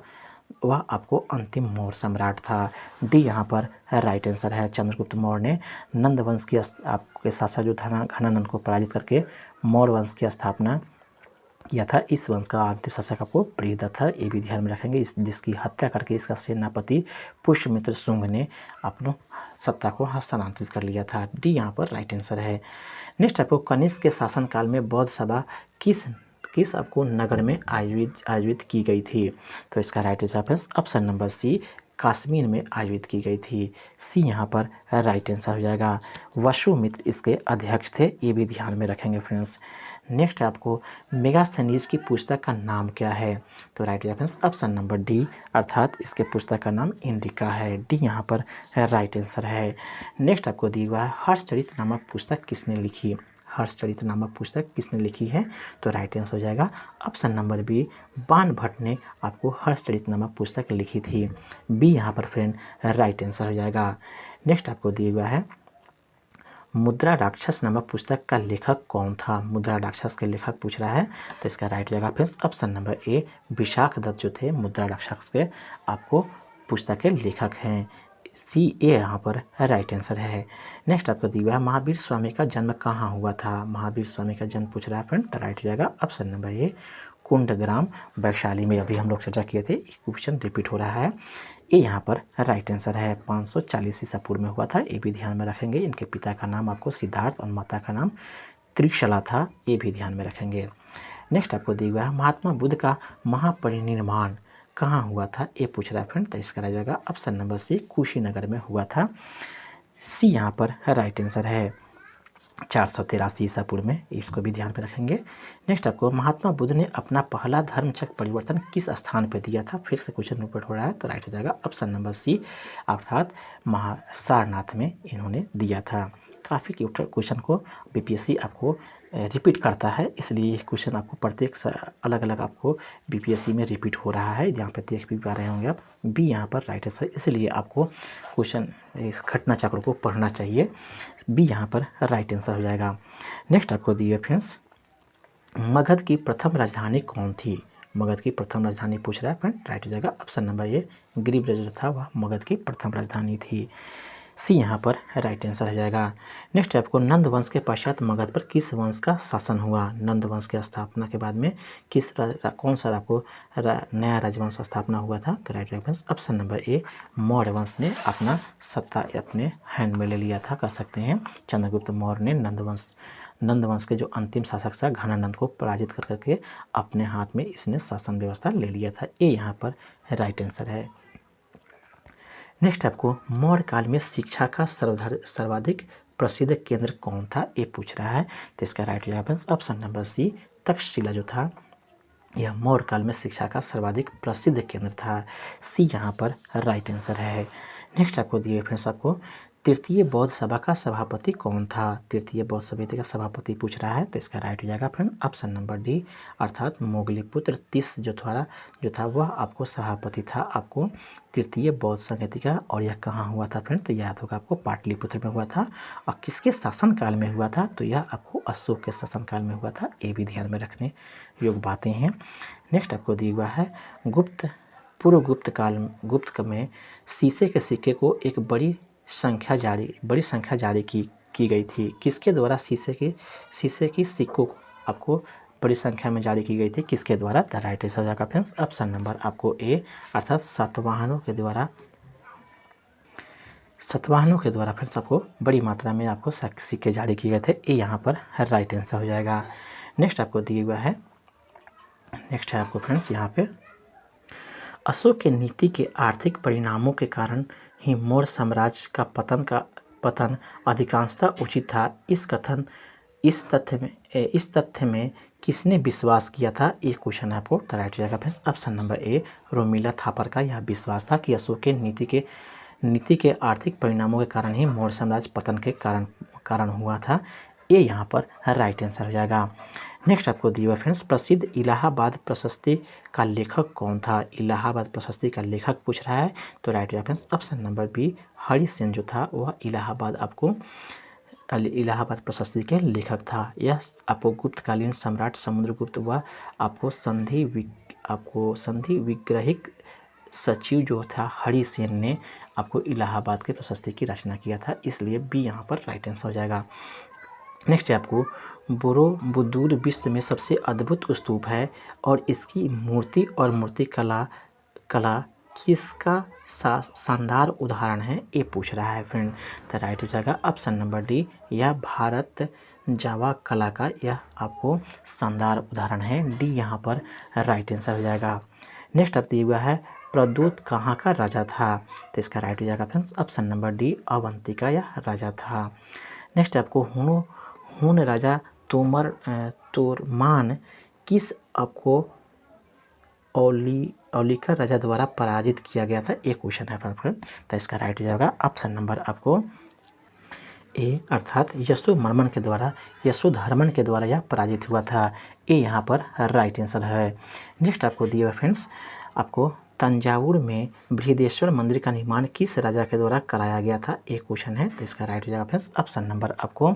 वह आपको अंतिम मौर्य सम्राट था। डी यहाँ पर राइट आंसर है। चंद्रगुप्त मौर्य ने नंद वंश की आपके शासक जो था घनानंद को पराजित करके मौर्य वंश की स्थापना किया था। इस वंश का अंतिम शासक आपको बृहदत्त था। ये भी ध्यान में रखेंगे। जिसकी हत्या करके इसका सेनापति पुष्यमित्र शुंग ने अपनी सत्ता को हस्तांतरित कर लिया था। डी यहाँ पर राइट आंसर है। नेक्स्ट आपको कनिष्क के शासनकाल में बौद्ध सभा किस आपको नगर में आयोजित की गई थी तो इसका right answer option number C Kashmir में आयोजित की गई थी। सी यहाँ पर राइट आंसर हो जाएगा। वसुमित्र इसके अध्यक्ष थे। ये भी ध्यान में रखेंगे फ्रेंड्स। नेक्स्ट आपको मेगास्थनीज की पुस्तक का नाम क्या है तो right friends option number D अर्थात इसके पुस्तक का नाम इंडिका है। डी यहाँ पर राइट आंसर है। नेक्स्ट आपको दिया हुआ है हर्षचरित नामक पुस्तक किसने लिखी। हर्षचरित नामक पुस्तक किसने लिखी है तो राइट आंसर हो जाएगा ऑप्शन नंबर बी बाण भट्ट ने आपको हर्षचरित नामक पुस्तक लिखी थी। बी यहाँ पर फ्रेंड राइट आंसर हो जाएगा। नेक्स्ट आपको दिया हुआ है मुद्रा राक्षस नामक पुस्तक का लेखक कौन था। मुद्रा राक्षस के लेखक पूछ रहा है तो इसका राइट हो जाएगा friends option number A Vishakh Datta जो थे मुद्रा राक्षस के आपको पुस्तक के लेखक हैं। सी ए यहाँ पर राइट आंसर है। नेक्स्ट आपको दिया हुआ है महावीर स्वामी का जन्म कहाँ हुआ था। महावीर स्वामी का जन्म पूछ रहा है फ्रेंड तो राइट हो जाएगा option number A Kundagram Vaishali में। अभी हम लोग चर्चा किए थे, क्वेश्चन रिपीट हो रहा है। ये यहाँ पर राइट आंसर है। 540 ईसा पूर्व में हुआ था। ये भी ध्यान में रखेंगे। इनके पिता का नाम आपको सिद्धार्थ और माता का नाम त्रिशला था। ये भी ध्यान में रखेंगे। नेक्स्ट आपको दिया हुआ है महात्मा बुद्ध का महापरिनिर्वाण कहाँ हुआ था ये पूछ रहा है फ्रेंड तो इसका रह जाएगा ऑप्शन नंबर सी कुशीनगर में हुआ था। सी यहाँ पर राइट आंसर है। 483 ईसा पूर्व में, इसको भी ध्यान में रखेंगे। नेक्स्ट आपको महात्मा बुद्ध ने अपना पहला धर्मचक्र परिवर्तन किस स्थान पर दिया था। फिर से क्वेश्चन रिपीट हो रहा है तो राइट हो जाएगा ऑप्शन नंबर सी अर्थात सारनाथ में इन्होंने दिया था। काफ़ी क्वेश्चन को बीपीएससी आपको रिपीट करता है, इसलिए क्वेश्चन आपको प्रत्येक अलग अलग आपको बीपीएससी में रिपीट हो रहा है। यहाँ पे देख भी पा रहे होंगे आप। बी यहाँ पर राइट आंसर, इसलिए आपको क्वेश्चन घटना चक्र को पढ़ना चाहिए। बी यहाँ पर राइट आंसर हो जाएगा। नेक्स्ट आपको दिए फ्रेंड्स मगध की प्रथम राजधानी कौन थी। मगध की प्रथम राजधानी पूछ रहा है फ्रेंड, राइट हो जाएगा ऑप्शन नंबर ए गिरिब्रज जो था वह मगध की प्रथम राजधानी थी। सी यहाँ पर राइट आंसर हो जाएगा। नेक्स्ट आपको नंद वंश के पश्चात मगध पर किस वंश का शासन हुआ। नंद वंश की स्थापना के बाद में कौन सा आपको नया राजवंश स्थापना हुआ था तो राइट आंसर ऑप्शन नंबर ए मौर्य वंश ने अपना सत्ता अपने हैंड में ले लिया था, कह सकते हैं। चंद्रगुप्त मौर्य ने नंद वंश के जो अंतिम शासक था घनानंद को पराजित कर करके अपने हाथ में इसने शासन व्यवस्था ले लिया था। ये यहाँ पर राइट आंसर है। नेक्स्ट आपको मौर्य काल में शिक्षा का सर्वाधिक प्रसिद्ध केंद्र कौन था, ये पूछ रहा है। तो इसका राइट जवाब है ऑप्शन नंबर सी, तक्षशिला जो था यह मौर्य काल में शिक्षा का सर्वाधिक प्रसिद्ध केंद्र था। सी यहाँ पर राइट आंसर है। नेक्स्ट आपको दिए फ्रेंड्स, आपको तृतीय बौद्ध सभा का सभापति कौन था। तृतीय बौद्ध समिति का सभापति पूछ रहा है। तो इसका राइट हो जाएगा फ्रेंड ऑप्शन नंबर डी, अर्थात मोगलीपुत्र तीस जो था वह आपको सभापति था आपको तृतीय बौद्ध समिति का। और यह कहाँ हुआ था फ्रेंड, तो याद होगा आपको पाटलिपुत्र में हुआ था। और किसके शासनकाल में हुआ था, तो यह आपको अशोक के शासनकाल में हुआ था। ये भी ध्यान में रखने योग्य बातें हैं। नेक्स्ट आपको दिया हुआ है पूर्व गुप्त में शीशे के सिक्के को एक बड़ी संख्या जारी की गई थी। किसके द्वारा शीशे की सिक्कों आपको बड़ी संख्या में जारी की गई थी, किसके द्वारा। द राइट आंसर हो जाएगा फ्रेंड्स ऑप्शन नंबर आपको ए, अर्थात सातवाहनों के द्वारा फ्रेंड्स आपको बड़ी मात्रा में आपको सिक्के जारी किए गए थे। ये यहाँ पर राइट आंसर हो जाएगा। नेक्स्ट आपको दिया हुआ है, नेक्स्ट है आपको फ्रेंड्स यहाँ पे अशोक के नीति के आर्थिक परिणामों के कारण ही मौर्य साम्राज्य का पतन अधिकांशतः उचित था। इस तथ्य में किसने विश्वास किया था, ये क्वेश्चन है आपको। तो राइट हो जाएगा फ्रेंड्स ऑप्शन नंबर ए, रोमिला थापर का यह विश्वास था कि अशोक के नीति के आर्थिक परिणामों के कारण ही मौर्य साम्राज्य पतन के कारण हुआ था। ये यहाँ पर राइट आंसर हो जाएगा। नेक्स्ट आपको दिया हुआ फ्रेंड्स, प्रसिद्ध इलाहाबाद प्रशस्ति का लेखक कौन था। इलाहाबाद प्रशस्ति का लेखक पूछ रहा है। तो राइट हो friends option number B, Harisen जो था वह इलाहाबाद प्रशस्ति के लेखक था। यह आपको गुप्तकालीन सम्राट समुद्रगुप्त व आपको संधि विग्रहिक सचिव जो था हरिसेन ने आपको इलाहाबाद के प्रशस्ति की रचना किया था, इसलिए बी यहाँ पर राइट आंसर हो जाएगा। नेक्स्ट है आपको बोरोबुदुर विश्व में सबसे अद्भुत स्तूप है और इसकी मूर्ति और मूर्ति कला किसका शानदार उदाहरण है, ये पूछ रहा है फ्रेंड। तो राइट हो जाएगा ऑप्शन नंबर डी, यह भारत जावा कला का यह आपको शानदार उदाहरण है। डी यहाँ पर राइट आंसर हो जाएगा। नेक्स्ट आप दिया हुआ है, प्रद्योत कहाँ का राजा था। तो इसका राइट हो जाएगा friends option number D, Avantika यह राजा था। नेक्स्ट आपको हुन राजा तोरमान किस आपको औलिका राजा द्वारा पराजित किया गया था, एक क्वेश्चन है फ्रेंड। तो इसका राइट हो जाएगा ऑप्शन नंबर आपको ए, अर्थात यशोधर्मन के द्वारा यह पराजित हुआ था। ये यहाँ पर राइट आंसर है। नेक्स्ट आपको दिया हुआ फ्रेंड्स, आपको तंजावुर में बृहदेश्वर मंदिर का निर्माण किस राजा के द्वारा कराया गया था, एक क्वेश्चन है। तो इसका राइट हो जाएगा फ्रेंड्स ऑप्शन नंबर आपको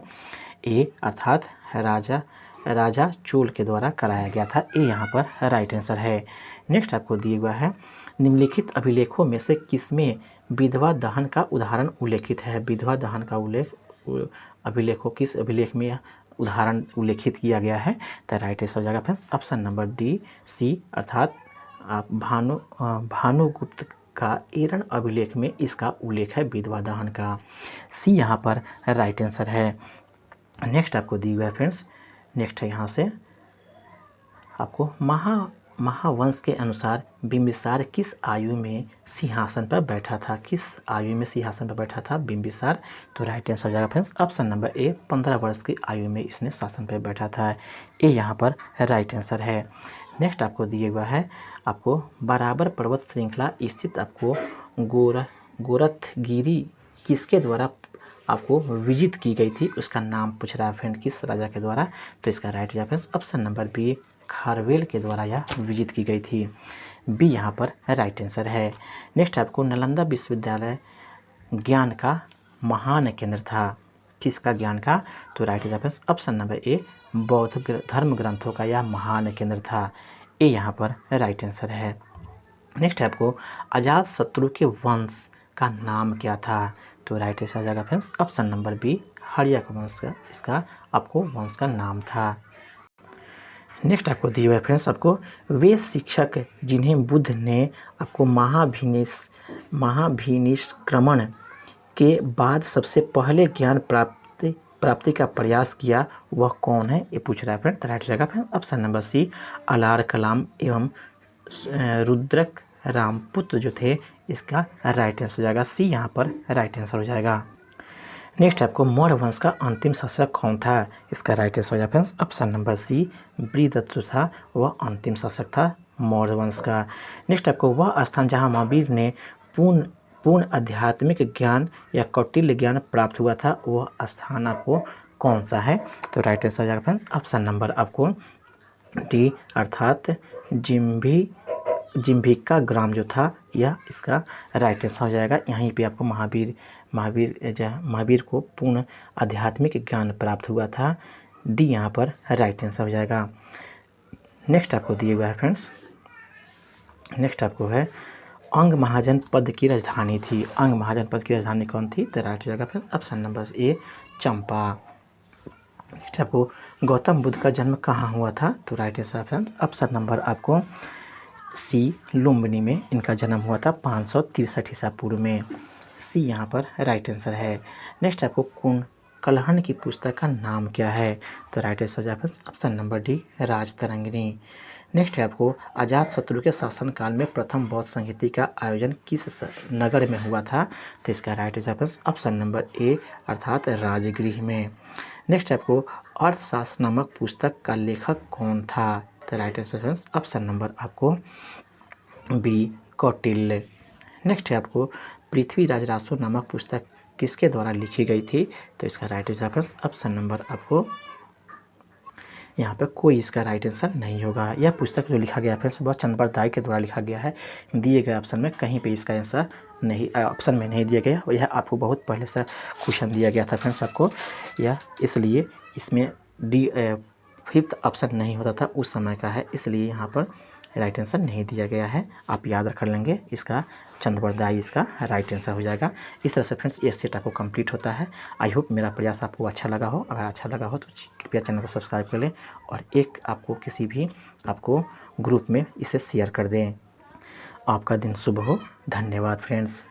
ए, अर्थात राजा चोल के द्वारा कराया गया था। ये यहाँ पर राइट आंसर है। नेक्स्ट आपको दिया हुआ है, निम्नलिखित अभिलेखों में से किसमें विधवा दहन का उदाहरण उल्लेखित है। विधवा दहन का किस अभिलेख में उदाहरण उल्लेखित किया गया है। तो राइट आंसर हो जाएगा friends option number D C, अर्थात आप भानुगुप्त का एरन अभिलेख में इसका उल्लेख है विधवा दहन का। सी यहाँ पर राइट आंसर है। नेक्स्ट आपको दी हुआ है फ्रेंड्स, नेक्स्ट है यहाँ से आपको महावंश के अनुसार बिंबिसार किस आयु में सिंहासन पर बैठा था। किस आयु में सिंहासन पर बैठा था बिंबिसार। तो राइट आंसर हो जाएगा फ्रेंड्स ऑप्शन नंबर ए, 15 वर्ष की आयु में इसने शासन पर बैठा था। ये यहाँ पर राइट आंसर है। नेक्स्ट आपको दिया हुआ है, आपको बराबर पर्वत श्रृंखला स्थित आपको गोरखगिरी किसके द्वारा आपको विजित की गई थी, उसका नाम पूछ रहा है फ्रेंड, किस राजा के द्वारा। तो इसका राइट हो जाएगा ऑप्शन नंबर बी, खारवेल के द्वारा यह विजित की गई थी। बी यहाँ पर राइट आंसर है। नेक्स्ट आपको नालंदा विश्वविद्यालय ज्ञान का महान केंद्र था, किसका ज्ञान का। तो राइट हो जाएगा ऑप्शन नंबर ए, बौद्ध धर्म ग्रंथों का यह महान केंद्र था। ये यहाँ पर राइट आंसर है। नेक्स्ट आपको अजात शत्रु के वंश का नाम क्या था। तो राइट आंसर आ जाएगा friends option number B, Haryanka वंश का इसका आपको वंश का नाम था। नेक्स्ट आपको दिया हुआ है फ्रेंड्स, आपको वे शिक्षक जिन्हें बुद्ध ने आपको महाभिनिष्क्रमण के बाद सबसे पहले ज्ञान प्राप्ति का प्रयास किया वह कौन है, ये पूछ रहा है फ्रेंड। तो राइट हो जाएगा फ्रेंड ऑप्शन नंबर सी, अलार कलाम एवं रुद्रक रामपुत्र जो थे, इसका राइट आंसर हो जाएगा सी, यहाँ पर राइट आंसर हो जाएगा। नेक्स्ट आपको मौर्य वंश का अंतिम शासक कौन था? इसका राइट आंसर हो जाएगा friends option number C, Brihadatta था, वह अंतिम शासक था मौर्य वंश का। नेक्स्ट आपको वह स्थान जहाँ महावीर ने पूर्ण पूर्ण आध्यात्मिक ज्ञान या कौटिल्य ज्ञान प्राप्त हुआ था, वह स्थान आपको कौन सा है? तो राइट आंसर हो जाएगा फ्रेंड्स ऑप्शन नंबर आपको डी, अर्थात जिम्भिका ग्राम जो था, यह इसका राइट आंसर हो जाएगा। यहीं पे आपको महावीर को पूर्ण आध्यात्मिक ज्ञान प्राप्त हुआ था। डी यहाँ पर राइट आंसर हो जाएगा। नेक्स्ट आपको दिए हुआ है फ्रेंड्स, नेक्स्ट आपको है अंग महाजनपद की राजधानी थी। अंग महाजनपद की राजधानी कौन थी? तो राइट हो जाएगा फ्रेंड्स ऑप्शन नंबर ए, चंपा। नेक्स्ट आपको गौतम बुद्ध का जन्म कहाँ हुआ था? तो right answer friends option number आपको सी, लुम्बिनी में इनका जन्म हुआ था 563 ईसा पूर्व में। सी यहाँ पर राइट आंसर है। नेक्स्ट आपको कुंभकर्ण की पुस्तक का नाम क्या है? तो राइट आंसर हो जाएगा option number D, Rajatarangini. Next है आपको अजातशत्रु के शासनकाल में प्रथम बौद्ध संहिता का आयोजन किस नगर में हुआ था? तो इसका राइट आंसर ऑप्शन नंबर ए, अर्थात राजगृह में। नेक्स्ट आपको अर्थशास्त्र नामक पुस्तक का लेखक कौन था? तो राइट आंसर ऑप्शन नंबर आपको बी, कौटिल्य। नेक्स्ट है आपको पृथ्वीराज रासो नामक पुस्तक किसके द्वारा लिखी गई थी? तो इसका राइट आंसर ऑप्शन नंबर आपको यहाँ पे कोई इसका राइट आंसर नहीं होगा। यह पुस्तक जो लिखा गया फ्रेंड्स वह चंद्रप्रदाय के द्वारा लिखा गया है। दिए गए ऑप्शन में कहीं पे इसका आंसर नहीं, ऑप्शन में नहीं दिया गया। यह आपको बहुत पहले से क्वेश्चन दिया गया था फ्रेंड्स आपको, यह इसलिए इसमें डी 5th ऑप्शन नहीं होता था उस समय का है, इसलिए यहाँ पर राइट आंसर नहीं दिया गया है। आप याद रख लेंगे, इसका चंद्रप्रदाय इसका राइट आंसर हो जाएगा। इस तरह से फ्रेंड्स ये सेट आपको कंप्लीट होता है। आई होप मेरा प्रयास आपको अच्छा लगा हो। अगर अच्छा लगा हो तो कृपया चैनल को सब्सक्राइब कर लें और एक आपको किसी भी आपको ग्रुप में इसे शेयर कर दें। आपका दिन शुभ हो। धन्यवाद फ्रेंड्स।